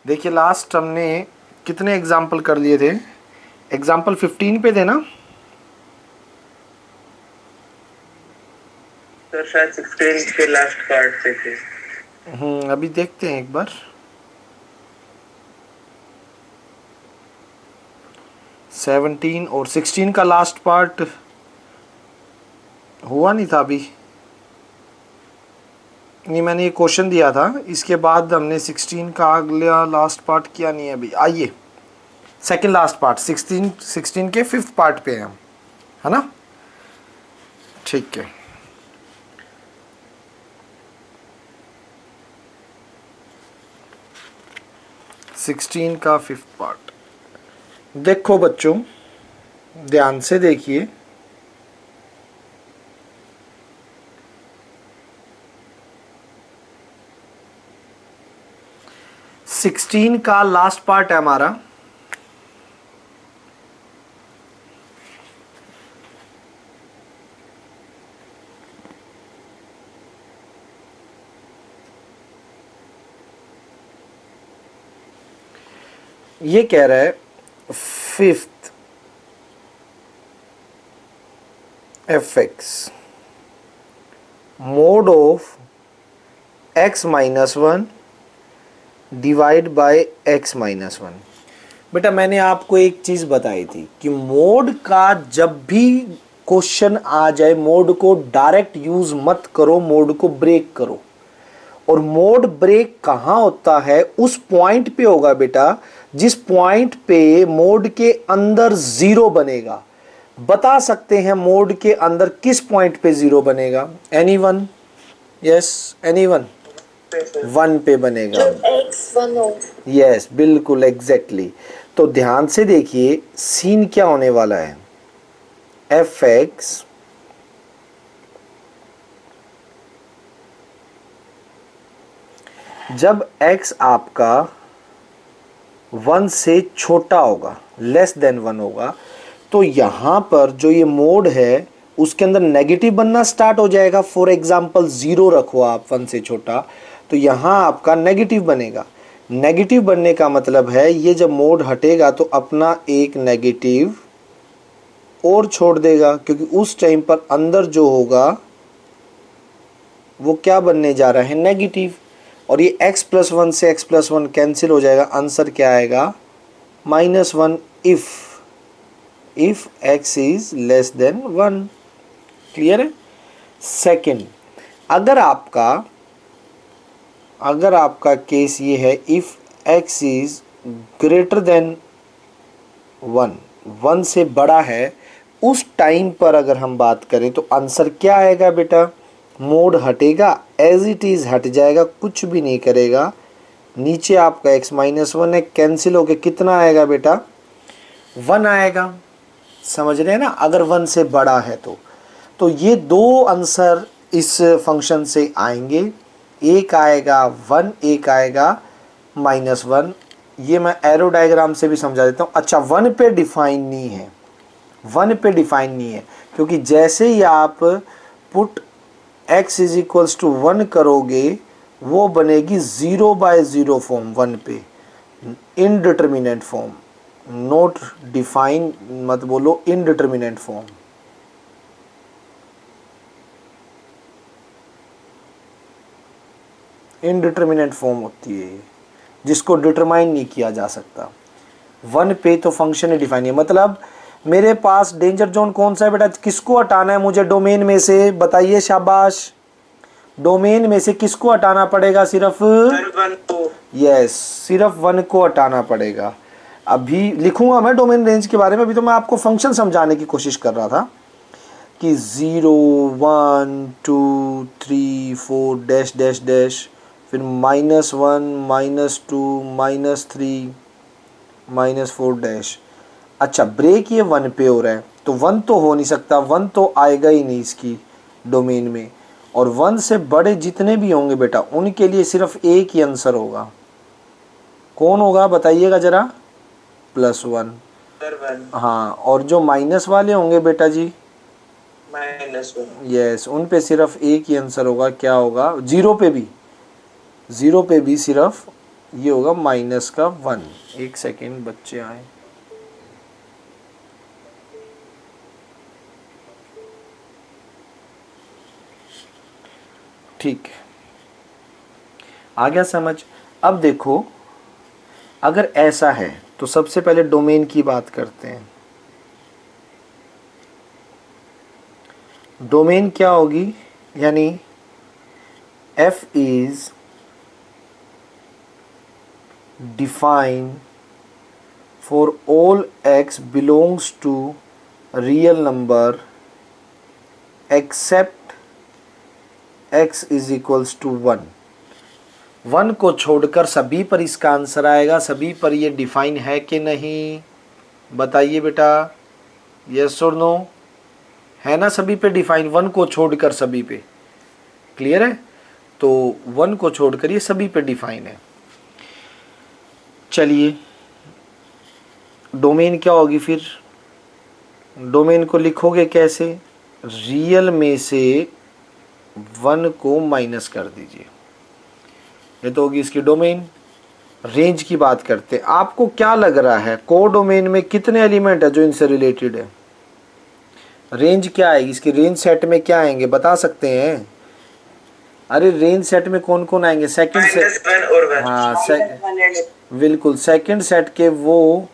देखिए लास्ट हमने कितने एग्जाम्पल कर लिए थे? एग्जाम्पल 15 पे थे ना सर? शायद 16 के लास्ट पार्ट पे थे। अभी देखते हैं एक बार। 17 और 16 का लास्ट पार्ट हुआ नहीं था अभी। नहीं, मैंने ये क्वेश्चन दिया था, इसके बाद हमने 16 का अगला लास्ट पार्ट किया नहीं है अभी। आइए सेकंड लास्ट पार्ट 16 के 5th पार्ट पे हैं हम, है ना? ठीक है। सिक्सटीन का 5th पार्ट देखो बच्चों, ध्यान से देखिए। सिक्सटीन का लास्ट पार्ट है हमारा। ये कह रहा है 5th fx mode of x minus 1 divide by x minus 1। बेटा मैंने आपको एक चीज बताई थी कि मोड का जब भी क्वेश्चन आ जाए, मोड को डायरेक्ट यूज मत करो, मोड को ब्रेक करो। और मोड ब्रेक कहां होता है? उस पॉइंट पे होगा बेटा जिस पॉइंट पे मोड के अंदर जीरो बनेगा। बता सकते हैं मोड के अंदर किस पॉइंट पे जीरो बनेगा? एनीवन? Yes, anyone? 1 पे बनेगा। x 1 हो। यस, बिल्कुल एग्जैक्टली। तो ध्यान से देखिए सीन क्या होने वाला है। एफ एक्स जब x आपका 1 से छोटा होगा, लेस देन 1 होगा, तो यहां पर जो ये मोड है उसके अंदर नेगेटिव बनना स्टार्ट हो जाएगा। फॉर एग्जाम्पल 0 रखो आप 1 से छोटा, तो यहां आपका नेगेटिव बनेगा। नेगेटिव बनने का मतलब है ये जब मोड हटेगा तो अपना एक नेगेटिव और छोड़ देगा, क्योंकि उस टाइम पर अंदर जो होगा वो क्या बनने जा रहा है? नेगेटिव। और ये x+1 से x+1 कैंसिल हो जाएगा। आंसर क्या आएगा? -1 if x is less than 1। Clear है? सेकंड, अगर आपका केस ये है if x is greater than 1 से बड़ा है, उस टाइम पर अगर हम बात करें तो आंसर क्या आएगा बेटा? मोड हटेगा, एज इट इज हट जाएगा, कुछ भी नहीं करेगा। नीचे आपका x-1 है, कैंसिल होके कितना आएगा बेटा? 1 आएगा। समझ रहे हैं ना? अगर 1 से बड़ा है तो ये दो आंसर इस फंक्शन से आएंगे। एक आएगा 1, एक आएगा -1। ये मैं एरो डायग्राम से भी समझा देता हूँ। अच्छा, 1 पे डिफाइन नहीं है, 1 पे डिफाइन नहीं है, क्योंकि जैसे ही आप put x is equals to 1 करोगे वो बनेगी 0/0 फॉर्म 1 पे, इनडिटर्मिनेट फॉर्म। नोट डिफाइन मत बोलो, इनडिटर्मिनेट फॉर्म। इनडिटर्मिनेट फॉर्म होती है जिसको डिटरमाइन नहीं किया जा सकता। 1 पे तो फंक्शन ही डिफाइन है। मतलब मेरे पास डेंजर जोन कौन सा है बेटा? किसको हटाना है मुझे डोमेन में से? बताइए, शाबाश। डोमेन में से किसको हटाना पड़ेगा? सिर्फ 1 को। यस, सिर्फ 1 को हटाना पड़ेगा। अभी लिखूंगा मैं डोमेन रेंज के बारे में, अभी तो मैं आपको फंक्शन समझाने की कोशिश कर रहा था कि 0 1 2 3 4 डैश डैश डैश, फिर -1 -2 -3 -4 डैश। अच्छा, ब्रेक ये 1 पे हो रहा है तो 1 तो हो नहीं सकता, 1 तो आएगा ही नहीं इसकी डोमेन में। और 1 से बड़े जितने भी होंगे बेटा उनके लिए सिर्फ एक ही आंसर होगा। कौन होगा बताइएगा जरा? +1। हाँ, और जो माइनस वाले होंगे बेटा जी, -1। यस, उन पे सिर्फ एक ही आंसर होगा। क्या होगा? 0 पे भी सिर्फ ये होगा माइनस का 1। एक सेकेंड बच्चे आए। ठीक है, आ गया समझ। अब देखो, अगर ऐसा है तो सबसे पहले डोमेन की बात करते हैं। डोमेन क्या होगी, यानी f is define for all x belongs to real number except x is equals to 1। 1 को छोड़कर सभी पर इसका आंसर आएगा। सभी पर ये डिफाइन है कि नहीं, बताइए बेटा, यस और नो, है ना? सभी पे डिफाइन, 1 को छोड़कर सभी पे, क्लियर है? तो 1 को छोड़कर ये सभी पे डिफाइन है। चलिए, डोमेन क्या होगी फिर? डोमेन को लिखोगे कैसे? रियल में से 1 को माइनस कर दीजिए, ये तो होगी इसकी डोमेन। रेंज की बात करते हैं। आपको क्या लग रहा है को डोमेन में कितने एलिमेंट है जो इनसे रिलेटेड है? रेंज क्या आएगी इसकी? रेंज सेट में क्या आएंगे, बता सकते हैं? अरे रेंज सेट में कौन कौन आएंगे? सेकंड सेट, हाँ बिल्कुल, सेकंड सेट के वो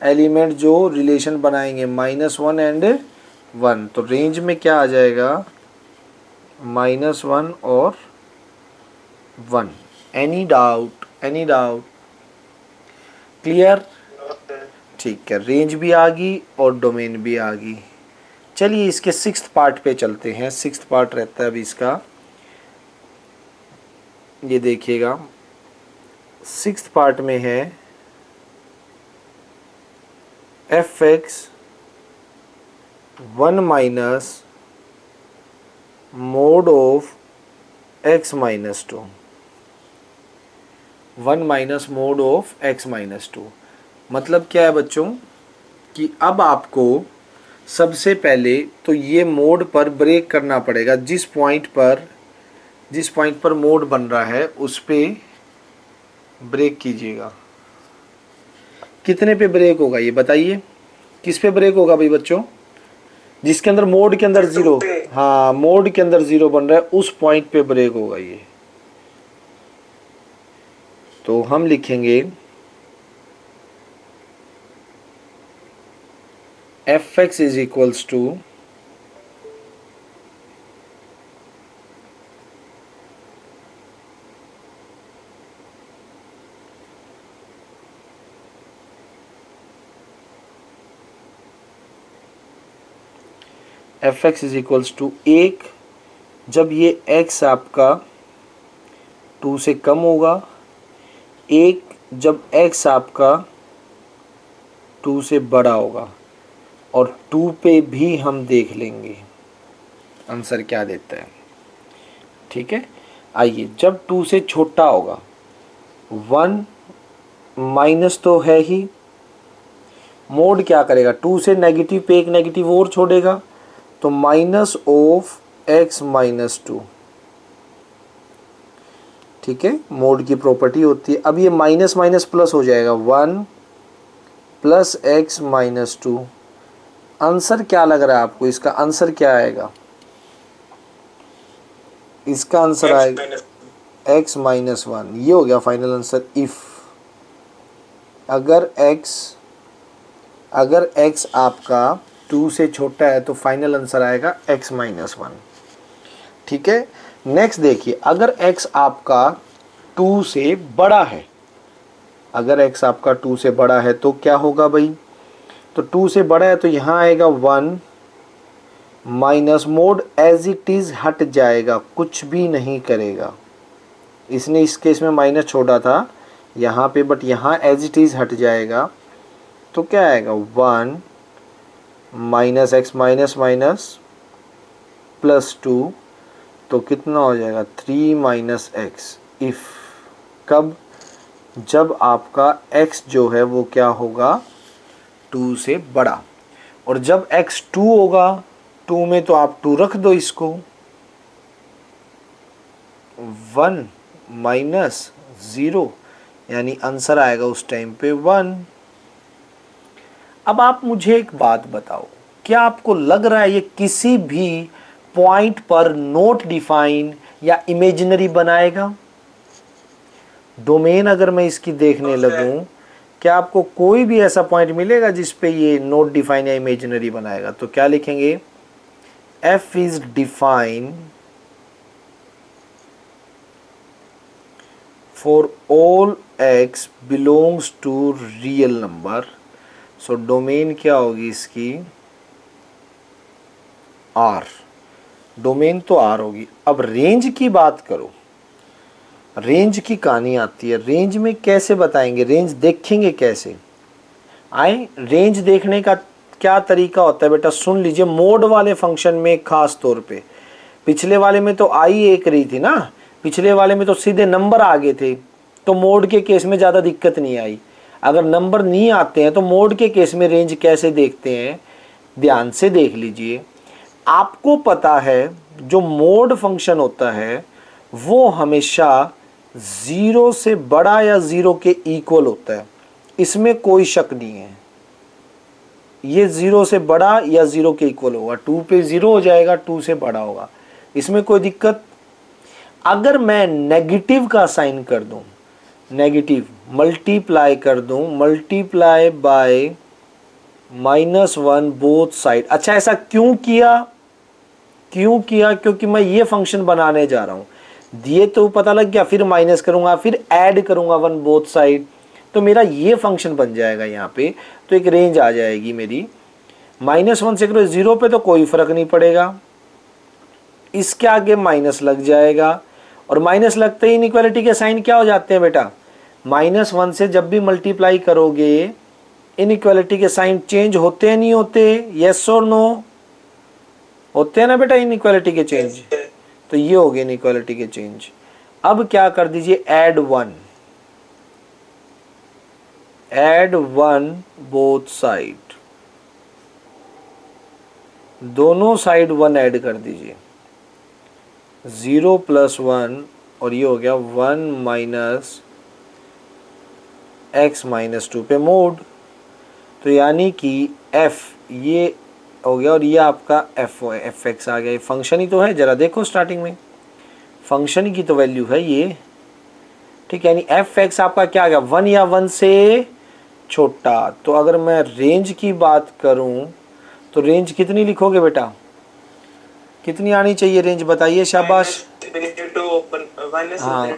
एलिमेंट जो रिलेशन बनाएंगे -1 एंड 1। तो रेंज में क्या आ जाएगा? -1 और 1। Any doubt? Any doubt? Clear? ठीक है, रेंज भी आ गई और डोमेन भी आ गई। चलिए इसके 6th पार्ट पे चलते हैं। 6th पार्ट रहता है अभी इसका, ये देखिएगा। 6th पार्ट में है f(x) 1 minus mode of x minus 2। 1 minus mode of x minus 2 मतलब क्या है बच्चों, कि अब आपको सबसे पहले तो ये मोड पर ब्रेक करना पड़ेगा। जिस पॉइंट पर मोड बन रहा है उस पे ब्रेक कीजिएगा। कितने पे ब्रेक होगा ये बताइए? किस पे ब्रेक होगा भाई बच्चों? जिसके अंदर मोड के अंदर 0, हाँ मोड के अंदर 0 बन रहा है उस पॉइंट पे ब्रेक होगा ये। तो हम लिखेंगे f(x) is equals to f(x) is equals to 1 जब ये x आपका 2 से कम होगा, 1 जब x आपका 2 से बड़ा होगा, और 2 पे भी हम देख लेंगे आंसर क्या देता है। ठीक है, आइए जब 2 से छोटा होगा, 1 माइनस तो है ही, मोड क्या करेगा? 2 से नेगेटिव पे एक नेगेटिव और छोड़ेगा, तो माइनस ऑफ x माइनस 2। ठीक है, मोड की प्रॉपर्टी होती है। अब ये माइनस माइनस प्लस हो जाएगा, 1 प्लस x माइनस 2। आंसर क्या लग रहा है आपको? इसका आंसर क्या आएगा? इसका आंसर आएगा x माइनस 1। ये हो गया फाइनल आंसर। इफ अगर x आपका 2 से छोटा है तो फाइनल आंसर आएगा x माइनस 1। ठीक है, नेक्स्ट देखिए, अगर x आपका 2 से बड़ा है, अगर x आपका 2 से बड़ा है तो क्या होगा भाई? तो 2 से बड़ा है तो यहाँ आएगा 1 minus mod as it is हट जाएगा, कुछ भी नहीं करेगा। इसने इस केस में माइनस छोड़ा था यहाँ पे, बट यहाँ एज इट इज हट जाएगा। तो क्या आएगा? 1 minus x minus minus plus 2, तो कितना हो जाएगा? 3 माइनस एक्स। इफ कब? जब आपका x जो है वो क्या होगा? 2 से बड़ा। और जब x 2 होगा, 2 में तो आप 2 रख दो इसको, 1 माइनस 0, यानी आंसर आएगा उस टाइम पे 1। अब आप मुझे एक बात बताओ, क्या आपको लग रहा है ये किसी भी पॉइंट पर नोट डिफाइन या इमेजिनरी बनाएगा? डोमेन अगर मैं इसकी देखने लगूं, क्या आपको कोई भी ऐसा पॉइंट मिलेगा जिस पे ये नोट डिफाइन या इमेजिनरी बनाएगा? तो क्या लिखेंगे? f is define for all x belongs to real number. So domain क्या होगी इसकी? r। डोमेन तो r होगी। अब रेंज की बात करो, रेंज की कहानी आती है। रेंज में कैसे बताएंगे? रेंज देखेंगे कैसे? आए, रेंज देखने का क्या तरीका होता है बेटा? सुन लीजिए, मोड वाले फंक्शन में खास तौर पे, पिछले वाले में तो आई एक रही थी ना, पिछले वाले में तो सीधे नंबर आगे थे, तो मोड के केस में ज़्यादा दिक्कत नहीं आई। अगर नंबर नहीं आते हैं तो मोड के केस में रेंज कैसे देखते हैं? ध्यान से देख लीजिए। आपको पता है जो मोड फंक्शन होता है वो हमेशा 0 से बड़ा या 0 के इक्वल होता है, इसमें कोई शक नहीं है। ये 0 से बड़ा या 0 के इक्वल होगा। 2 पे 0 हो जाएगा, 2 से बड़ा होगा, इसमें कोई दिक्कत। अगर मैं नेगेटिव का साइन कर दूं, नेगेटिव मल्टीप्लाई कर दूं, मल्टीप्लाई बाय -1 बोथ साइड। अच्छा, ऐसा क्यों किया? क्यों किया? क्योंकि मैं ये फंक्शन बनाने जा रहा हूं। दिए तो पता लग गया, फिर माइनस करूंगा, फिर ऐड करूंगा 1 बोथ साइड, तो मेरा ये फंक्शन बन जाएगा यहाँ पे। तो एक रेंज आ जाएगी मेरी। -1 से करो 0 पे तो कोई फर्क नहीं पड़ेगा, इसके आगे माइनस लग जाएगा, और माइनस लगते ही इनइक्वालिटी के साइन क्या हो जाते हैं बेटा? -1 से जब भी मल्टीप्लाई करोगे इनइक्वालिटी के साइन चेंज होते हैं, नहीं होते? यस और नो? होते हैं ना बेटा इनइक्वालिटी के चेंज। तो ये हो गए इनइक्वालिटी के चेंज। अब क्या कर दीजिए? ऐड 1, ऐड 1 बोथ साइड, दोनों साइड 1 ऐड कर दीजिए। 0 + 1 और ये हो गया 1 माइनस x - 2 पे मोड। तो यानी कि f ये हो गया और ये आपका एफ एक्स आ गया। फंक्शन ही तो है, जरा देखो स्टार्टिंग में फंक्शन की तो वैल्यू है ये, ठीक है। यानी एफ एक्स आपका क्या आ गया? 1 या 1 से छोटा। तो अगर मैं रेंज की बात करूं तो रेंज कितनी लिखोगे बेटा? कितनी आनी चाहिए रेंज? बताइए, शाबाश। हाँ, -∞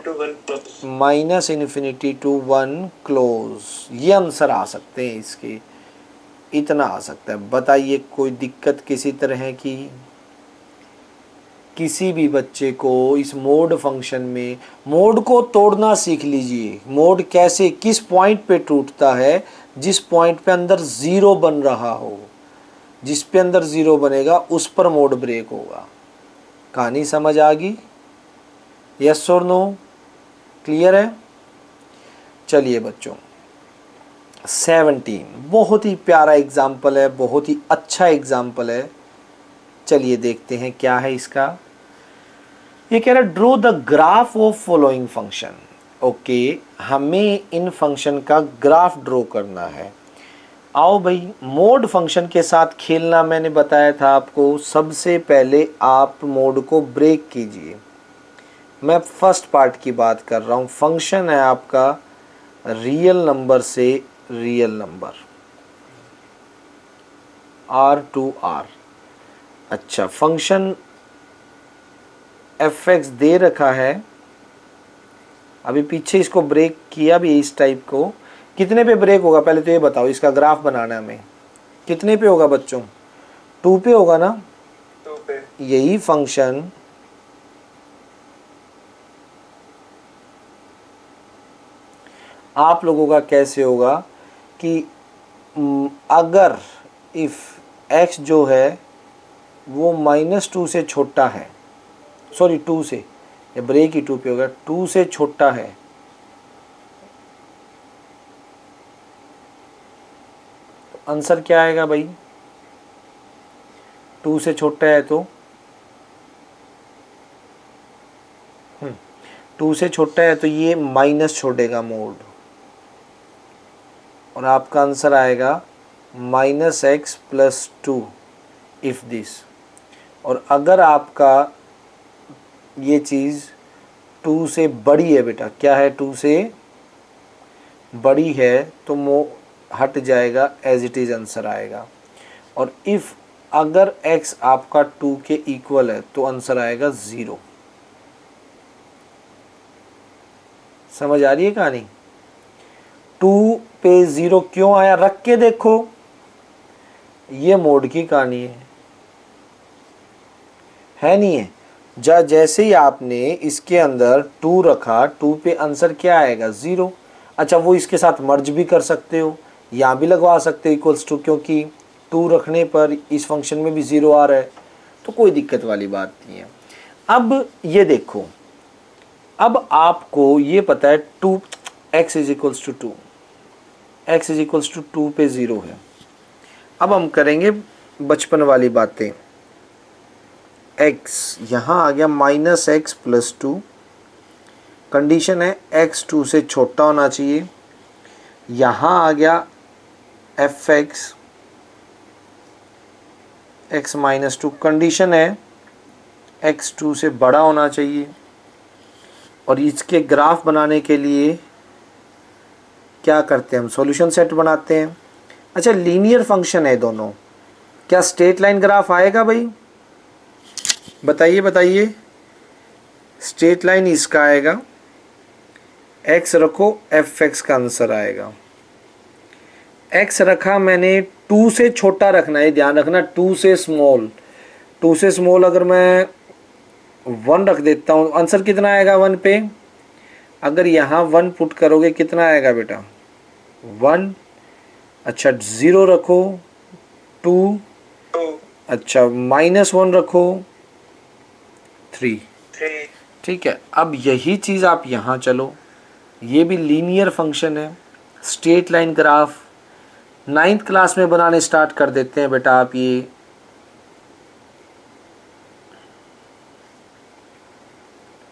to 1 क्लोज, ये आंसर आ सकते हैं इसके, इतना आ सकता है। बताइए, कोई दिक्कत किसी तरह की? किसी भी बच्चे को इस मोड फंक्शन में मोड को तोड़ना सीख लीजिए। मोड कैसे, किस पॉइंट पे टूटता है? जिस पॉइंट पे अंदर 0 बन रहा हो, जिस पे अंदर 0 बनेगा उस पर मोड ब्रेक होगा। कहानी समझ आ गई? यस और नो? क्लियर है? चलिए बच्चों, 17 बहुत ही प्यारा एग्जाम्पल है, बहुत ही अच्छा एग्जाम्पल है। चलिए देखते हैं क्या है इसका। ये कह रहा है draw the graph of following function. Okay, हमें इन फंक्शन का ग्राफ ड्रॉ करना है। आओ भाई, मोड फंक्शन के साथ खेलना मैंने बताया था आपको। सबसे पहले आप मोड को ब्रेक कीजिए। मैं फर्स्ट पार्ट की बात कर रहा हूँ। फंक्शन है आपका रियल नंबर से real number, R to R। अच्छा, फंक्शन एफ एक्स दे रखा है, अभी पीछे इसको ब्रेक किया भी इस टाइप को। कितने पे ब्रेक होगा पहले तो ये बताओ, इसका ग्राफ बनाना है हमें। कितने पे होगा बच्चों? 2 पे होगा ना? 2 पे। यही फंक्शन आप लोगों का कैसे होगा कि अगर इफ x जो है वो -2 से छोटा है, सॉरी 2 से, ये ब्रेक ही 2 पे होगा, 2 से छोटा है, तो आंसर क्या आएगा भाई? 2 से छोटा है तो 2 से छोटा है तो ये माइनस छोड़ेगा मोड। और आपका आंसर आएगा -x + 2 इफ़ दिस। और अगर आपका ये चीज़ 2 से बड़ी है बेटा, क्या है 2 से बड़ी है, तो हट जाएगा, एज इट इज़ आंसर आएगा। और इफ़ अगर x आपका 2 के इक्वल है तो आंसर आएगा 0। समझ आ रही है कहानी? 2 पे 0 क्यों आया, रख के देखो, ये मोड की कहानी है नहीं है? जैसे ही आपने इसके अंदर 2 रखा, 2 पे आंसर क्या आएगा, 0। अच्छा, वो इसके साथ मर्ज भी कर सकते हो, यहाँ भी लगवा सकते हो इक्वल्स टू, क्योंकि 2 रखने पर इस फंक्शन में भी 0 आ रहा है, तो कोई दिक्कत वाली बात नहीं है। अब ये देखो, अब आपको ये पता है 2 x = 2, x = 2 पे 0 है। अब हम करेंगे बचपन वाली बातें। x यहाँ आ गया -x + 2, कंडीशन है x 2 से छोटा होना चाहिए। यहाँ आ गया fx x - 2, कंडीशन है x 2 से बड़ा होना चाहिए। और इसके ग्राफ बनाने के लिए क्या करते हैं हम, सॉल्यूशन सेट बनाते हैं। अच्छा, लीनियर फंक्शन है दोनों, क्या स्ट्रेट लाइन ग्राफ आएगा भाई? बताइए बताइए, स्ट्रेट लाइन इसका आएगा, x रखो, fx का आंसर आएगा। x रखा मैंने, 2 से छोटा रखना है, ध्यान रखना, 2 से स्मॉल, 2 से स्मॉल अगर मैं 1 रख देता हूँ, आंसर कितना आएगा 1 पे? अगर यहाँ 1 पुट करोगे कितना आएगा बेटा, 1। अच्छा, 0 रखो, 2। अच्छा, -1 रखो, 3। ठीक है, अब यही चीज़ आप यहाँ चलो, ये भी लीनियर फंक्शन है, straight line graph 9th class में बनाने स्टार्ट कर देते हैं बेटा आप। ये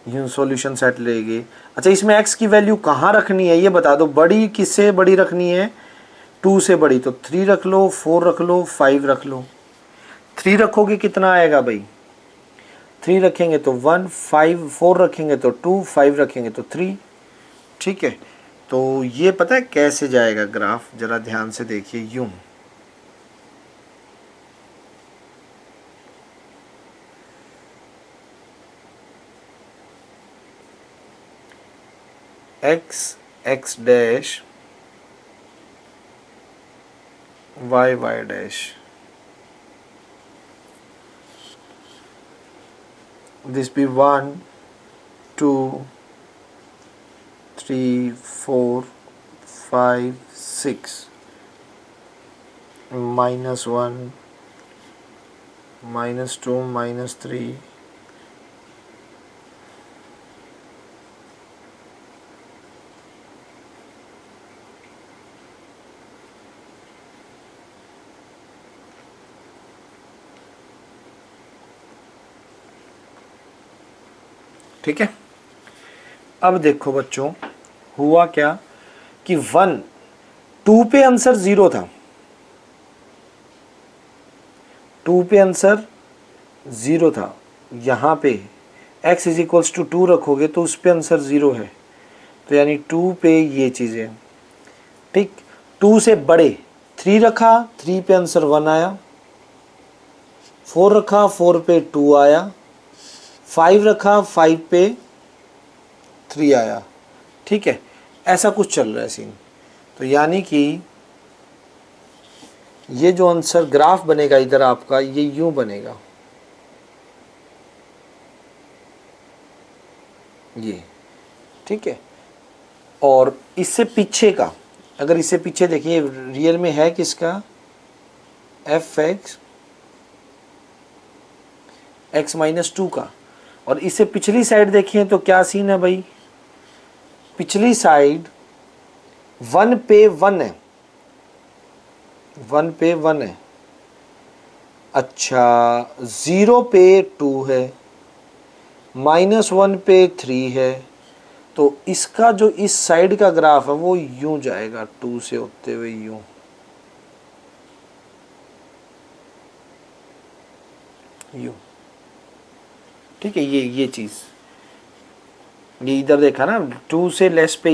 यूँ सॉल्यूशन सेट लेंगे। अच्छा, इसमें x की वैल्यू कहाँ रखनी है ये बता दो, बड़ी किससे बड़ी रखनी है, 2 से बड़ी, तो 3 रख लो, 4 रख लो, 5 रख लो। 3 रखोगे कितना आएगा भाई, 3 रखेंगे तो 1, 5, 4 रखेंगे तो 2, 5 रखेंगे तो 3। ठीक है, तो ये पता है कैसे जाएगा ग्राफ, जरा ध्यान से देखिए, यूं x x' y y', this be 1 2 3 4 5 6, -1 -2 -3, ठीक है। अब देखो बच्चों, हुआ क्या कि 1 2 पे आंसर 0 था, 2 पे आंसर 0 था, यहाँ पे x = 2 रखोगे तो उस पे आंसर 0 है, तो यानी 2 पे ये चीज़ें, ठीक। 2 से बड़े 3 रखा, 3 पे आंसर 1 आया, 4 रखा, 4 पे 2 आया, 5 रखा, 5 पे 3 आया। ठीक है, ऐसा कुछ चल रहा है सीन। तो यानी कि ये जो आंसर ग्राफ बनेगा इधर आपका, ये यूं बनेगा, ये, ठीक है। और इससे पीछे का, अगर इससे पीछे देखिए, रियल में है किसका, fx x - 2 का। और इससे पिछली साइड देखिए तो क्या सीन है भाई, पिछली साइड 1 पे 1 है, 1 पे 1 है। अच्छा, 0 पे 2 है, -1 पे 3 है, तो इसका जो इस साइड का ग्राफ है वो यूं जाएगा, 2 से होते हुए यूं, यूं, ठीक है। ये चीज़, ये इधर देखा ना, 2 से लेस पे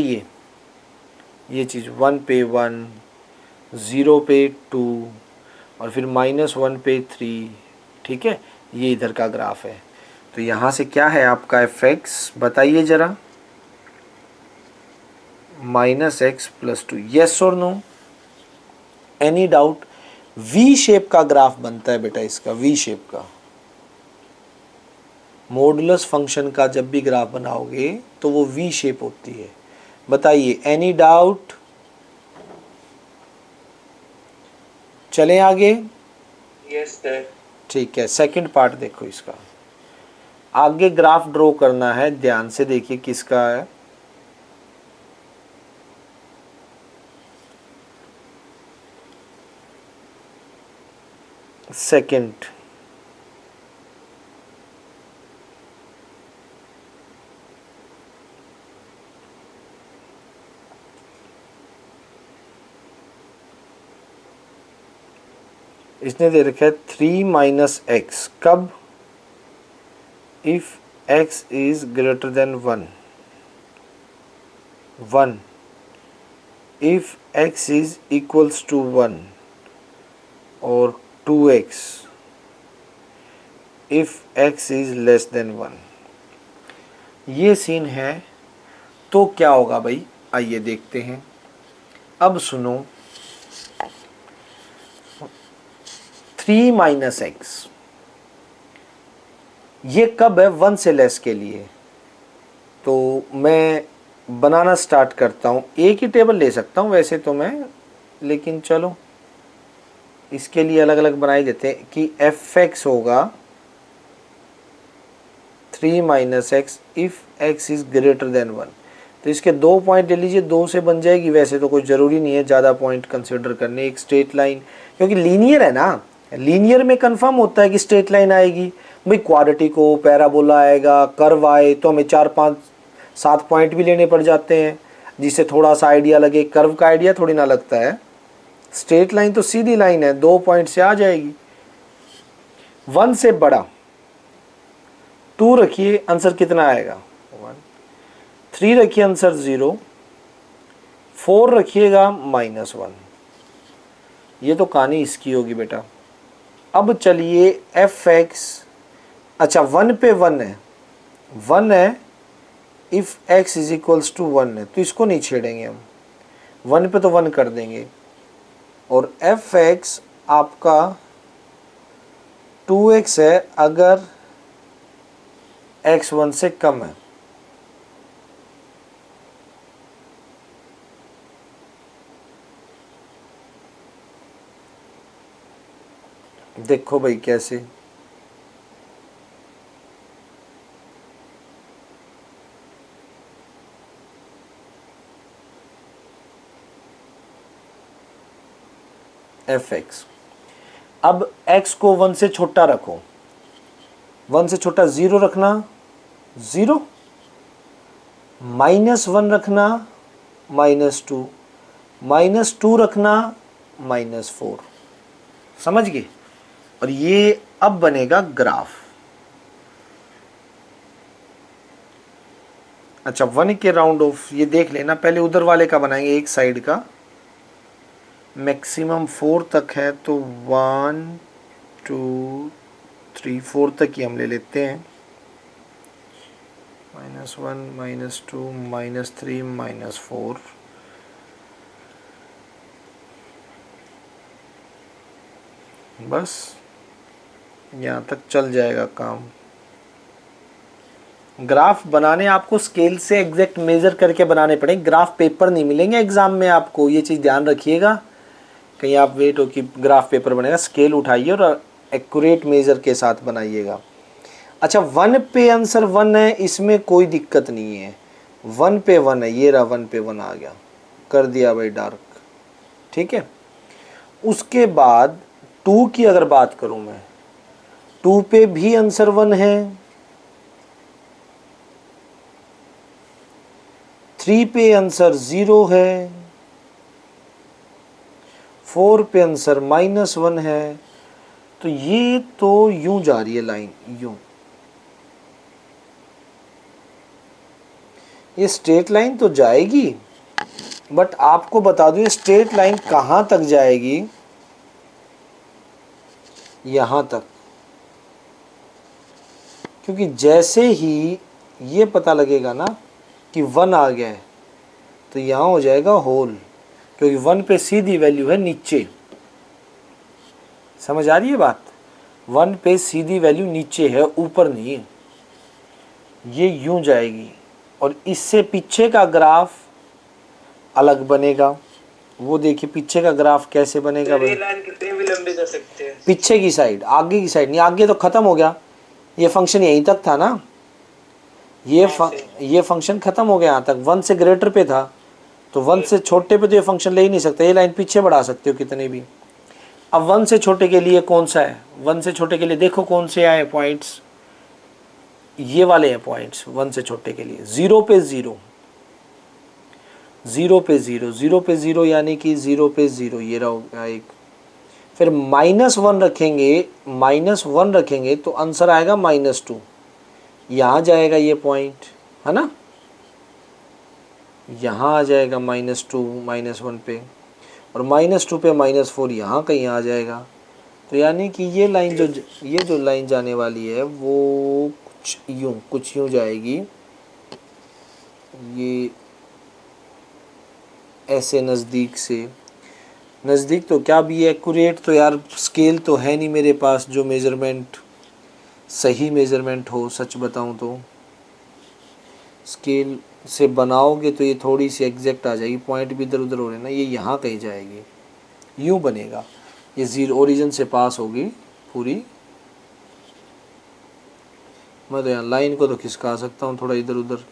ये चीज़ 1 पे 1, 0 पे 2 और फिर -1 पे 3, ठीक है। ये इधर का ग्राफ है। तो यहाँ से क्या है आपका fx, बताइए ज़रा, -x+2, यस और no, any doubt? V shape का ग्राफ बनता है बेटा इसका, वी शेप का। मॉडुलस फंक्शन का जब भी ग्राफ बनाओगे तो वो वी शेप होती है। बताइए, एनी डाउट? चलें आगे? Yes sir. ठीक है, सेकंड पार्ट देखो इसका। आगे ग्राफ ड्रॉ करना है, ध्यान से देखिए किसका है। सेकंड, इसने दे रखा है 3 - x, कब? If x is greater than 1, 1, if x is equals to 1 और 2x if x is less than 1। ये सीन है। तो क्या होगा भाई, आइए देखते हैं। अब सुनो, 3 - x ये कब है? 1 से लेस के लिए। तो मैं बनाना स्टार्ट करता हूँ। एक ही टेबल ले सकता हूँ वैसे तो मैं, लेकिन चलो इसके लिए अलग अलग बनाई देते हैं कि fx होगा 3 - x if x is greater than 1। तो इसके 2 पॉइंट ले लीजिए, 2 से बन जाएगी। वैसे तो कोई ज़रूरी नहीं है ज़्यादा पॉइंट कंसिडर करने। एक स्ट्रेट लाइन, क्योंकि लीनियर है ना, लीनियर में कंफर्म होता है कि स्ट्रेट लाइन आएगी। भाई क्वाड्रेटिक हो, पैराबोला आएगा, कर्व आए तो हमें 4 5 7 पॉइंट भी लेने पड़ जाते हैं, जिससे थोड़ा सा आइडिया लगे। कर्व का आइडिया थोड़ी ना लगता है। स्ट्रेट लाइन तो सीधी लाइन है, 2 पॉइंट से आ जाएगी। 1 से बड़ा 2 रखिए, आंसर कितना आएगा? 1। 3 रखिए, आंसर 0। 4 रखिएगा, -1। ये तो कहानी इसकी होगी बेटा। अब चलिए fx, अच्छा 1 पे 1 है, 1 है, if x is equals to 1 है, तो इसको नहीं छेड़ेंगे हम, 1 पे तो 1 कर देंगे। और fx आपका 2x है अगर x 1 से कम है। देखो भाई कैसे, fx। अब x को 1 से छोटा रखो, 1 से छोटा 0 रखना, 0, -1 रखना, -2, -2 रखना, -4। समझ गए? और ये अब बनेगा ग्राफ। अच्छा 1 के राउंड ऑफ ये देख लेना, पहले उधर वाले का बनाएंगे, एक साइड का। मैक्सिमम 4 तक है तो 1 2 3 4 तक ही हम ले लेते हैं। -1 -2 -3 -4। बस यहाँ तक चल जाएगा काम। ग्राफ बनाने आपको स्केल से एग्जैक्ट मेजर करके बनाने पड़ेंगे। ग्राफ पेपर नहीं मिलेंगे एग्जाम में आपको, ये चीज़ ध्यान रखिएगा। कहीं आप वेट हो कि ग्राफ पेपर बनेगा, स्केल उठाइए और एक्यूरेट मेजर के साथ बनाइएगा। अच्छा 1 पे आंसर 1 है, इसमें कोई दिक्कत नहीं है। 1 पे 1 है, ये रहा 1 पे 1 आ गया, कर दिया भाई डार्क, ठीक है। उसके बाद 2 की अगर बात करूं मैं, 2 पे भी आंसर 1 है, 3 पे आंसर 0 है, 4 पे आंसर -1 है। तो ये तो यूं जा रही है लाइन, यूं। ये स्ट्रेट लाइन तो जाएगी, बट आपको बता दूं ये स्ट्रेट लाइन कहां तक जाएगी, यहां तक। क्योंकि जैसे ही ये पता लगेगा ना कि 1 आ गया है, तो यहां हो जाएगा होल, क्योंकि 1 पे सीधी वैल्यू है नीचे। समझ आ रही है बात? 1 पे सीधी वैल्यू नीचे है, ऊपर नहीं है। ये यूं जाएगी और इससे पीछे का ग्राफ अलग बनेगा। वो देखिए पीछे का ग्राफ कैसे बनेगा सर ये भाई। लाइन कितने भी लंबे कर सकते हैं? पीछे की साइड, आगे की साइड नहीं, आगे तो खत्म हो गया। ये फंक्शन यहीं तक था ना, ये फंक्शन खत्म हो गया यहाँ तक, 1 से ग्रेटर पे था, तो 1 से छोटे पे तो ये फंक्शन ले ही नहीं सकते। ये लाइन पीछे बढ़ा सकते हो कितने भी। अब 1 से छोटे के लिए कौन सा है, 1 से छोटे के लिए देखो कौन से आए पॉइंट्स, ये वाले हैं पॉइंट्स 1 से छोटे के लिए। 0 पे 0, 0 पे 0, 0 पे 0 यानी कि 0 पे 0 ये रहा एक। फिर -1 रखेंगे, -1 रखेंगे तो आंसर आएगा -2, यहाँ जाएगा ये पॉइंट, है ना, यहाँ आ जाएगा -2 -1 पे, और -2 पे -4 यहाँ कहीं आ जाएगा। तो यानी कि ये लाइन ये जो लाइन जाने वाली है वो कुछ यूँ जाएगी, ये ऐसे नज़दीक से। नज़दीक तो क्या भी एक्यूरेट तो यार स्केल तो है नहीं मेरे पास जो मेज़रमेंट सही मेज़रमेंट हो। सच बताऊं तो स्केल से बनाओगे तो ये थोड़ी सी एग्जैक्ट आ जाएगी, पॉइंट भी इधर उधर हो रहे हैं ना, ये यहाँ कहीं जाएगी, यूँ बनेगा। ये 0 ओरिजिन से पास होगी पूरी। मैं तो यहाँ लाइन को तो खिसका सकता हूँ थोड़ा इधर उधर।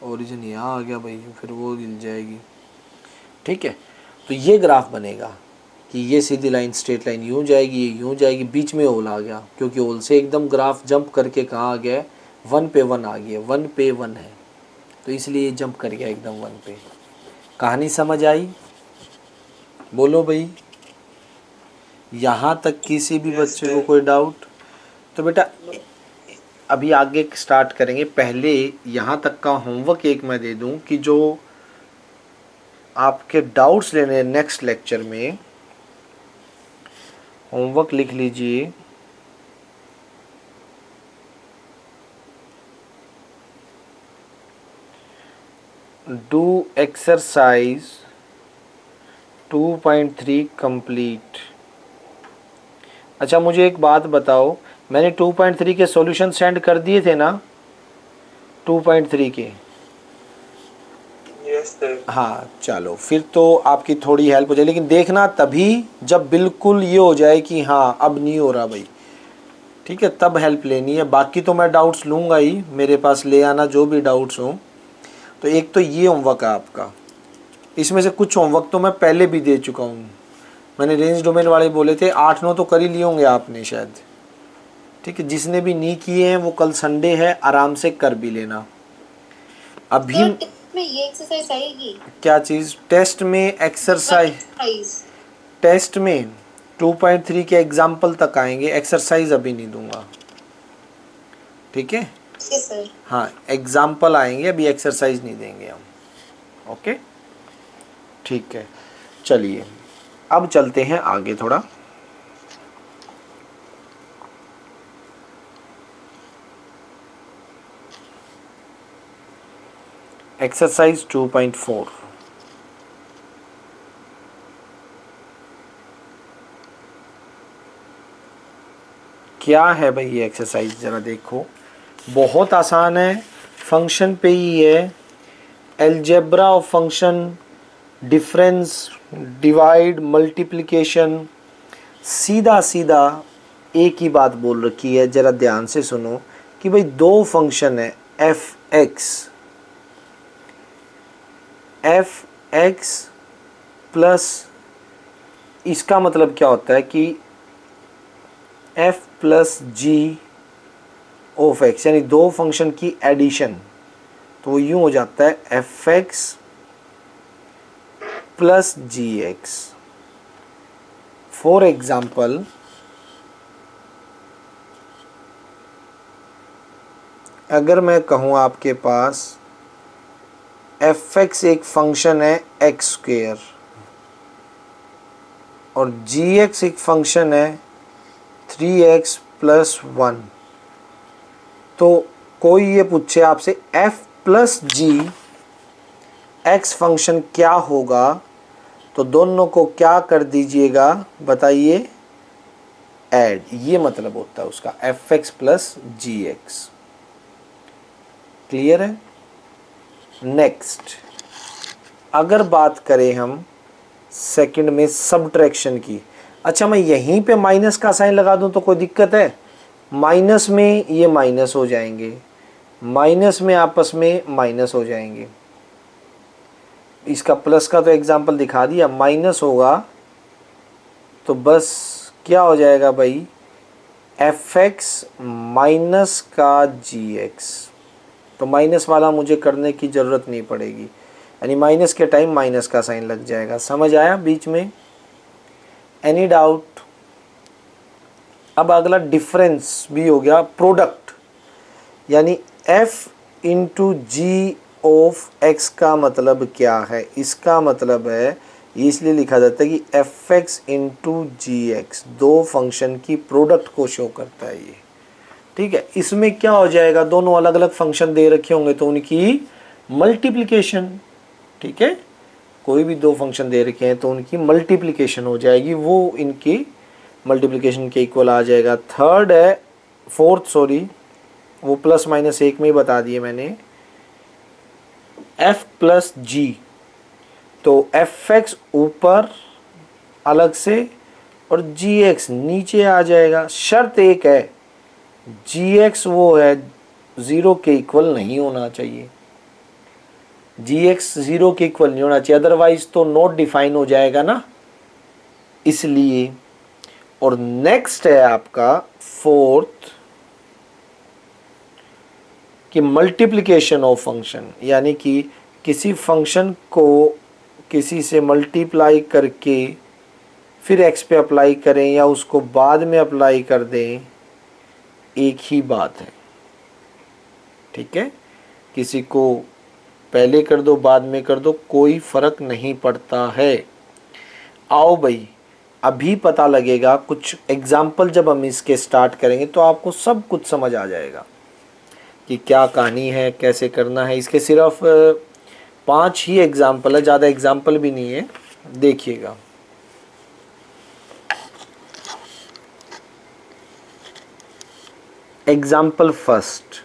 ओरिजिन यहाँ आ गया भाई, फिर वो हिल जाएगी। ठीक है, तो ये ग्राफ बनेगा कि ये सीधी लाइन स्ट्रेट लाइन यूँ जाएगी, ये यूँ जाएगी, बीच में होल आ गया, क्योंकि होल से एकदम ग्राफ जंप करके कहाँ आ गया, 1 पे 1 आ गया, 1 पे 1 है, तो इसलिए जंप कर गया एकदम 1 पे। कहानी समझ आई? बोलो भाई, यहाँ तक किसी भी बच्चे को कोई डाउट? तो बेटा अभी आगे स्टार्ट करेंगे, पहले यहाँ तक का होमवर्क एक मैं दे दूँ कि जो आपके डाउट्स लेने नेक्स्ट लेक्चर में, होमवर्क लिख लीजिए। Do exercise 2.3 complete. अच्छा मुझे एक बात बताओ, मैंने 2.3 के सॉल्यूशन सेंड कर दिए थे ना, 2.3 के? Yes sir. हाँ चलो फिर तो आपकी थोड़ी हेल्प हो जाए, लेकिन देखना तभी जब बिल्कुल ये हो जाए कि हाँ अब नहीं हो रहा भाई, ठीक है, तब हेल्प लेनी है। बाकी तो मैं डाउट्स लूँगा ही, मेरे पास ले आना जो भी डाउट्स हों। तो एक तो ये होमवर्क है आपका, इसमें से कुछ होमवर्क तो मैं पहले भी दे चुका हूँ। मैंने रेंज डोमेन वाले बोले थे 8-9 तो कर ही लिए होंगे आपने शायद। ठीक है, जिसने भी नहीं किए हैं वो कल संडे है, आराम से कर भी लेना। अभी में ये एक्सरसाइज आएगी क्या चीज़? टेस्ट में एक्सरसाइज, टेस्ट में 2.3 के एग्जाम्पल तक आएंगे, एक्सरसाइज अभी नहीं दूंगा। ठीक है सर। हाँ एग्जाम्पल आएंगे, अभी एक्सरसाइज नहीं देंगे हम। ओके ठीक है, चलिए अब चलते हैं आगे थोड़ा। एक्सरसाइज 2.4। क्या है भाई ये एक्सरसाइज, ज़रा देखो, बहुत आसान है, फंक्शन पे ही है, algebra of function, difference, divide, multiplication, सीधा सीधा एक ही बात बोल रखी है, ज़रा ध्यान से सुनो कि भाई दो फंक्शन है एफ एक्स प्लस, इसका मतलब क्या होता है कि f plus G of X, यानी दो फंक्शन की एडिशन, तो वो यूँ हो जाता है F X plus G X. For example अगर मैं कहूँ आपके पास एफ एक्स एक फंक्शन है एक्स स्क्वेयर और जी एक्स एक फंक्शन है 3x प्लस 1, तो कोई ये पूछे आपसे f plus G x function क्या होगा, तो दोनों को क्या कर दीजिएगा बताइए, ऐड। ये मतलब होता है उसका F X plus G x. Clear है? नेक्स्ट, अगर बात करें हम सेकंड में सब्ट्रैक्शन की। अच्छा, मैं यहीं पे माइनस का साइन लगा दूं तो कोई दिक्कत है? माइनस में ये माइनस हो जाएंगे, माइनस में आपस में माइनस हो जाएंगे। इसका प्लस का तो एग्जांपल दिखा दिया, माइनस होगा तो बस क्या हो जाएगा भाई, एफ एक्स माइनस का जी एक्स। तो माइनस वाला मुझे करने की ज़रूरत नहीं पड़ेगी, यानी माइनस के टाइम माइनस का साइन लग जाएगा। समझ आया बीच में? Any doubt? अब अगला डिफरेंस भी हो गया, प्रोडक्ट, यानी f into G of X का मतलब क्या है? इसका मतलब है, ये इसलिए लिखा जाता है कि एफ एक्स इंटू जी एक्स दो फंक्शन की प्रोडक्ट को शो करता है ये। ठीक है, इसमें क्या हो जाएगा, दोनों अलग अलग फंक्शन दे रखे होंगे तो उनकी मल्टीप्लिकेशन। ठीक है, कोई भी दो फंक्शन दे रखे हैं तो उनकी मल्टीप्लिकेशन हो जाएगी, वो इनकी मल्टीप्लिकेशन के इक्वल आ जाएगा। थर्ड है, फोर्थ सॉरी, वो प्लस माइनस एक में ही बता दिए मैंने, f प्लस जी, तो एफ एक्स ऊपर अलग से और जी एक्स नीचे आ जाएगा। शर्त एक है, जी एक्स वो है 0 के इक्वल नहीं होना चाहिए, जी एक्स 0 के इक्वल नहीं होना चाहिए, अदरवाइज तो नॉट डिफाइन हो जाएगा ना, इसलिए। और नेक्स्ट है आपका फोर्थ कि मल्टीप्लिकेशन ऑफ फंक्शन, यानी कि किसी फंक्शन को किसी से मल्टीप्लाई करके फिर एक्स पे अप्लाई करें या उसको बाद में अप्लाई कर दें, एक ही बात है। ठीक है, किसी को पहले कर दो बाद में कर दो, कोई फर्क नहीं पड़ता है। आओ भाई, अभी पता लगेगा, कुछ एग्जाम्पल जब हम इसके स्टार्ट करेंगे तो आपको सब कुछ समझ आ जाएगा कि क्या कहानी है, कैसे करना है। इसके सिर्फ 5 ही एग्जाम्पल है, ज़्यादा एग्जाम्पल भी नहीं है, देखिएगा। एग्जाम्पल फर्स्ट,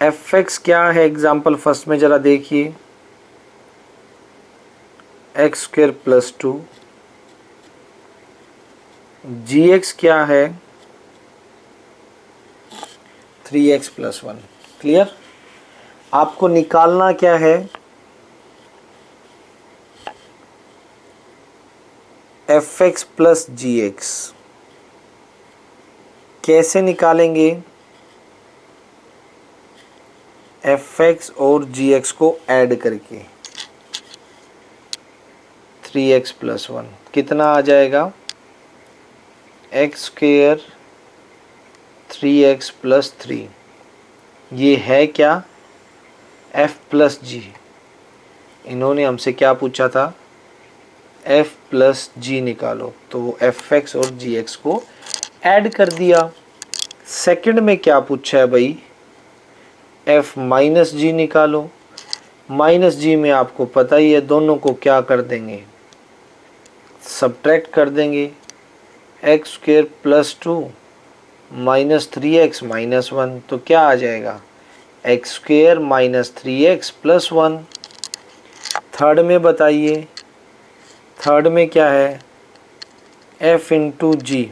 एफ एक्स क्या है एग्जाम्पल फर्स्ट में, ज़रा देखिए, एक्स स्क्वेयर प्लस 2, जी एक्स क्या है 3x प्लस 1। क्लियर? आपको निकालना क्या है, F X plus G x. कैसे निकालेंगे, एफ एक्स और जी एक्स को ऐड करके, 3x प्लस 1 कितना आ जाएगा, एक्स स्क्वेयर 3x प्लस 3। ये है क्या, f प्लस जी। इन्होंने हमसे क्या पूछा था, f प्लस जी निकालो, तो एफ एक्स और जी एक्स को ऐड कर दिया। सेकंड में क्या पूछा है भाई, f माइनस जी निकालो। माइनस जी में आपको पता ही है, दोनों को क्या कर देंगे, सब्ट्रैक्ट कर देंगे, x square plus 2 minus 3x minus 1, तो क्या आ जाएगा, x square minus 3x plus 1। Third में बताइए, थर्ड में क्या है, f इंटू जी,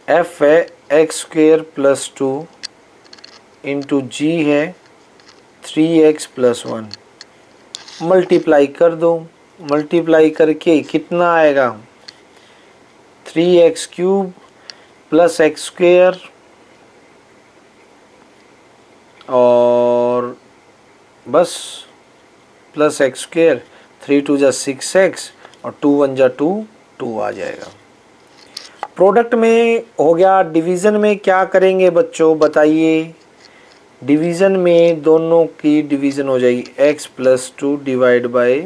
f है एक्स स्क्वेयर प्लस 2 इंटू जी है 3x प्लस 1। मल्टीप्लाई कर दो, मल्टीप्लाई करके कितना आएगा, 3x cube plus x square और बस प्लस एक्स स्क्वेयर, 3 2 जा 6x और 2 1 जा 2, 2 आ जाएगा। प्रोडक्ट में हो गया। डिवीज़न में क्या करेंगे बच्चों बताइए? डिवीज़न में दोनों की डिवीज़न हो जाएगी x plus 2 divide by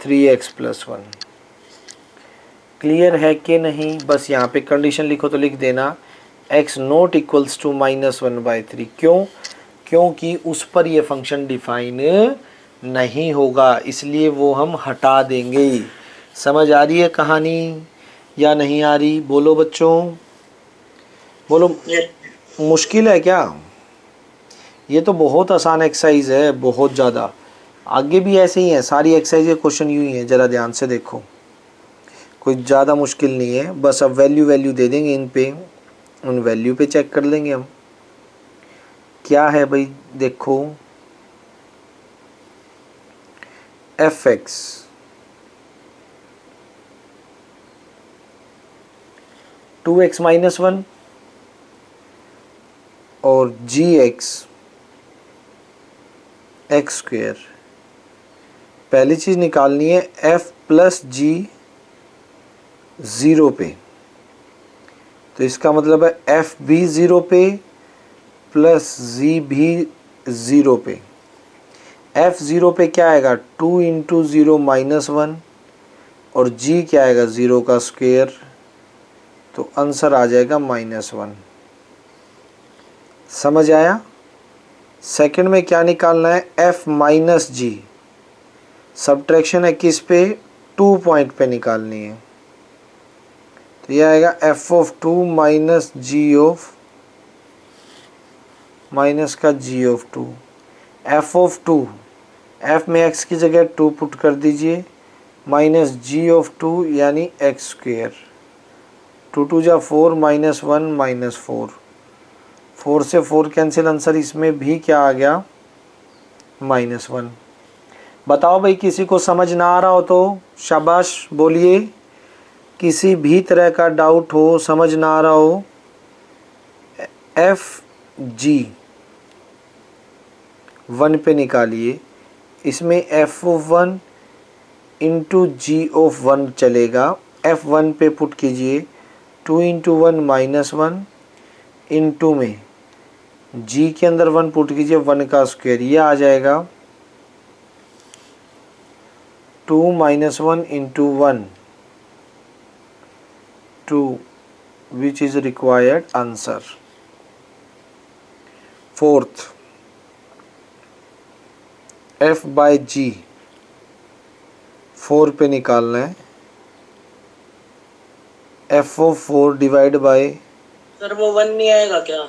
3x plus 1। Clear है कि नहीं? बस यहाँ पे कंडीशन लिखो तो लिख देना x नॉट इक्वल्स टू -1/3। क्यों? क्योंकि उस पर ये फंक्शन डिफाइन नहीं होगा, इसलिए वो हम हटा देंगे। समझ आ रही है कहानी या नहीं आ रही? बोलो बच्चों, बोलो। मुश्किल है क्या? ये तो बहुत आसान एक्सरसाइज है, बहुत ज़्यादा। आगे भी ऐसे ही है, सारी एक्सरसाइज के क्वेश्चन यूँ ही है, ज़रा ध्यान से देखो। कोई ज़्यादा मुश्किल नहीं है, बस अब वैल्यू दे देंगे इन पे, उन वैल्यू पे चेक कर लेंगे हम क्या है भाई। देखो fx 2x माइनस 1 और gx एक्स स्क्वेयर। पहली चीज़ निकालनी है f प्लस जी 0 पे, तो इसका मतलब है f भी 0 पे प्लस g भी 0 पे। f 0 पे क्या आएगा? 2 इंटू 0 -1 और g क्या आएगा? 0 का स्क्वेयर, तो आंसर आ जाएगा -1। समझ आया? सेकंड में क्या निकालना है? f माइनस जी। सब्ट्रैक्शन है किस पे? 2 पॉइंट पे निकालनी है, तो यह आएगा f of 2 minus G of minus का g of 2। f of 2, f में x की जगह 2 पुट कर दीजिए, माइनस g ऑफ 2 यानी एक्स स्क्वेयर। 2 2 जा 4 -1 -4, 4 से 4 कैंसिल, आंसर इसमें भी क्या आ गया? -1। बताओ भाई, किसी को समझ ना आ रहा हो तो शाबाश बोलिए। किसी भी तरह का डाउट हो, समझ ना आ रहा हो, एफ जी 1 पे निकालिए। इसमें F of 1 into G of 1 चलेगा। f1 पे पुट कीजिए, 2 इंटू 1 -1 इंटू में g के अंदर 1 पुट कीजिए, 1 का स्क्वायर, ये आ जाएगा 2 -1 into 1 2 which is required answer. Fourth, f by G 4 पे निकालना है। f of 4 divide by, sir वो 1 नहीं आएगा क्या?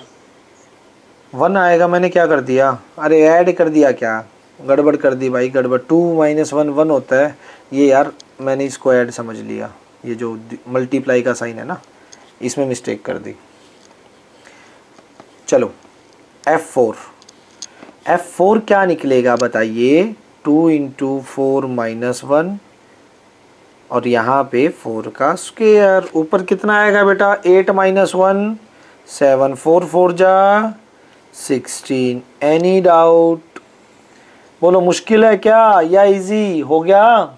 1 आएगा। मैंने क्या कर दिया? अरे ऐड कर दिया क्या? गड़बड़ कर दी भाई, गड़बड़। 2 - 1 1 होता है ये यार, मैंने इसको ऐड समझ लिया। ये जो मल्टीप्लाई का साइन है ना, इसमें मिस्टेक कर दी। चलो f4 क्या निकलेगा बताइए? 2 इंटू 4 -1 और यहाँ पे 4 का स्क्वायर। ऊपर कितना आएगा बेटा? 8 -1 7 4 4 जा 16। Any doubt? बोलो, मुश्किल है क्या या इजी हो गया?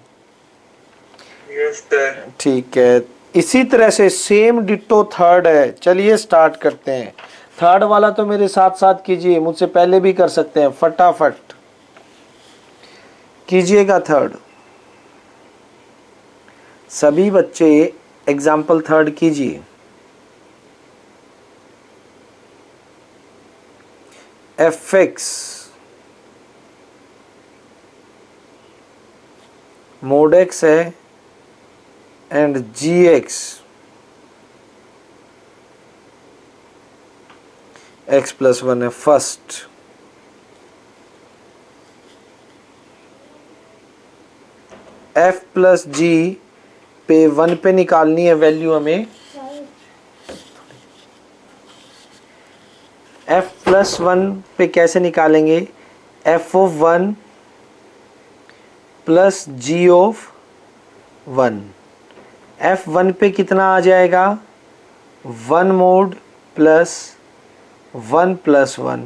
Yes sir. ठीक है। इसी तरह से सेम डिट्टो थर्ड है। चलिए स्टार्ट करते हैं। थर्ड वाला तो मेरे साथ साथ कीजिए, मुझसे पहले भी कर सकते हैं, फटाफट कीजिएगा थर्ड। सभी बच्चे एग्जाम्पल थर्ड कीजिए। fx mod x है एंड gx x प्लस 1 है। फर्स्ट f प्लस जी पे 1 पे निकालनी है वैल्यू हमें। f प्लस 1 पे कैसे निकालेंगे? f of 1 plus g of 1। f1 पे कितना आ जाएगा? 1 मोड प्लस 1 प्लस 1,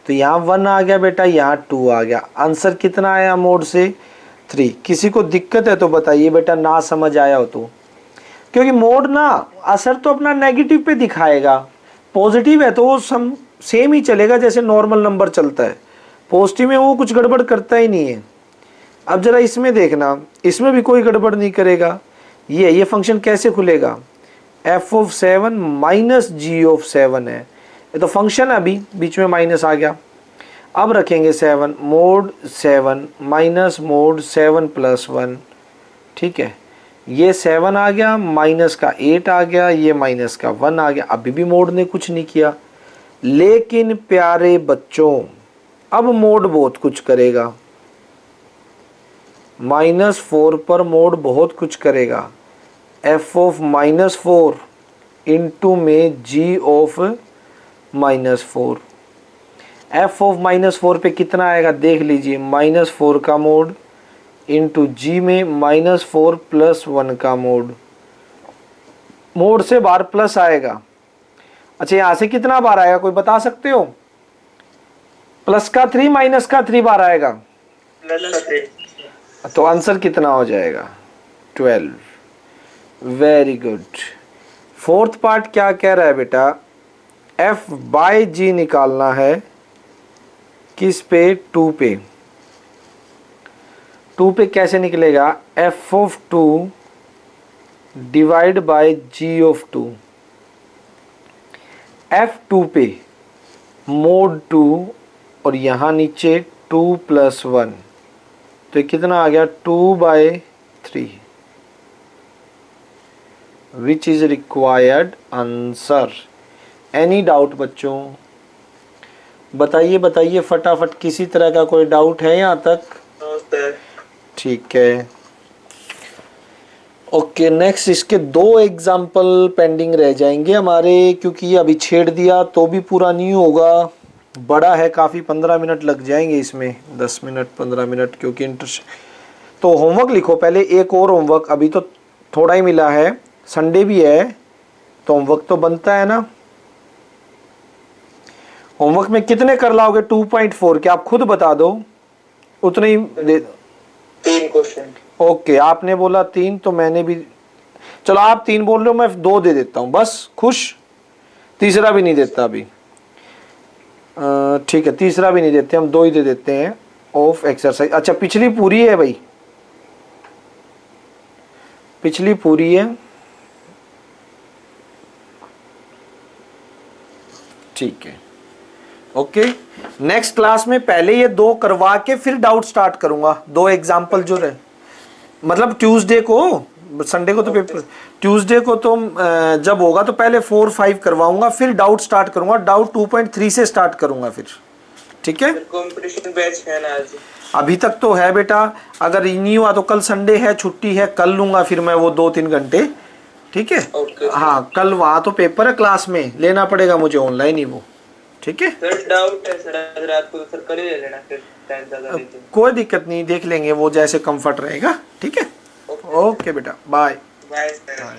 तो यहाँ 1 आ गया बेटा, यहाँ 2 आ गया। आंसर कितना आया मोड से? 3। किसी को दिक्कत है तो बताइए बेटा, ना समझ आया हो तो, क्योंकि मोड ना असर तो अपना नेगेटिव पे दिखाएगा, पॉजिटिव है तो वो सेम ही चलेगा जैसे नॉर्मल नंबर चलता है, पॉजिटिव में वो कुछ गड़बड़ करता ही नहीं है। अब जरा इसमें देखना, इसमें भी कोई गड़बड़ नहीं करेगा। ये फंक्शन कैसे खुलेगा? f(7) माइनस g(7) है, ये तो फंक्शन है, अभी बीच में माइनस आ गया। अब रखेंगे 7 मोड 7 माइनस मोड 7 प्लस 1, ठीक है। ये 7 आ गया, माइनस का 8 आ गया, ये माइनस का 1 आ गया। अभी भी मोड ने कुछ नहीं किया, लेकिन प्यारे बच्चों अब मोड बहुत कुछ करेगा। -4 पर मोड बहुत कुछ करेगा। f(-4) इंटू में g(-4), f(-4) पे कितना आएगा देख लीजिए, -4 का मोड इंटू जी में -4 प्लस 1 का मोड। मोड से बाहर प्लस आएगा। अच्छा, यहां से कितना बार आएगा कोई बता सकते हो? प्लस का 3 माइनस का 3 बार आएगा, तो आंसर कितना हो जाएगा? 12। Very good. फोर्थ पार्ट क्या कह रहा है बेटा? f/g निकालना है, किस पे? 2 पे। 2 पे कैसे निकलेगा? f(2) divide by g(2). f(2) पे मोड 2 और यहाँ नीचे 2 प्लस 1, तो कितना आ गया? 2/3, विच is required answer. Any doubt बच्चों? बताइए फटाफट, किसी तरह का कोई डाउट है यहाँ तक? ठीक है, ओके। नेक्स्ट इसके 2 एग्जाम्पल पेंडिंग रह जाएंगे हमारे, क्योंकि ये अभी छेड़ दिया तो भी पूरा नहीं होगा, बड़ा है काफ़ी, 15 मिनट लग जाएंगे इसमें, 10 मिनट 15 मिनट, क्योंकि तो होमवर्क लिखो पहले, एक और होमवर्क, अभी तो थोड़ा ही मिला है, संडे भी है तो होमवर्क तो बनता है ना। होमवर्क में कितने कर लाओगे 2.4 के? आप खुद बता दो, उतने ही दे। 3 क्वेश्चन। ओके, आपने बोला 3 तो मैंने भी, चलो आप 3 बोल रहे हो, मैं 2 दे देता हूँ बस, खुश। तीसरा भी नहीं देता अभी, ठीक है, तीसरा भी नहीं देते हम, 2 ही दे देते हैं ऑफ एक्सरसाइज। अच्छा, पिछली पूरी है भाई, पिछली पूरी है, ठीक है, ओके। नेक्स्ट क्लास में पहले ये 2 करवा के फिर डाउट स्टार्ट करूंगा, 2 एग्जाम्पल जो रहे, मतलब ट्यूसडे को, संडे को तो पेपर, ट्यूसडे को तो जब होगा तो पहले 4 5 करवाऊंगा, फिर डाउट स्टार्ट करूंगा, डाउट 2.3 से स्टार्ट करूंगा फिर, ठीक है। कंपटीशन बैच है ना आज? अभी तक तो है बेटा, अगर नहीं हुआ तो कल संडे है, छुट्टी है, कल लूंगा फिर मैं वो 2-3 घंटे, ठीक है। हाँ, कल वहाँ तो पेपर है, क्लास में लेना पड़ेगा मुझे ऑनलाइन ही वो, ठीक है। सर डाउट है सर, आज रात को तो सर कल ही ले लेना, फिर टाइम ज्यादा नहीं तो। कोई दिक्कत नहीं, देख लेंगे वो जैसे कंफर्ट रहेगा, ठीक है। ओके बेटा, बाय। Bye sir.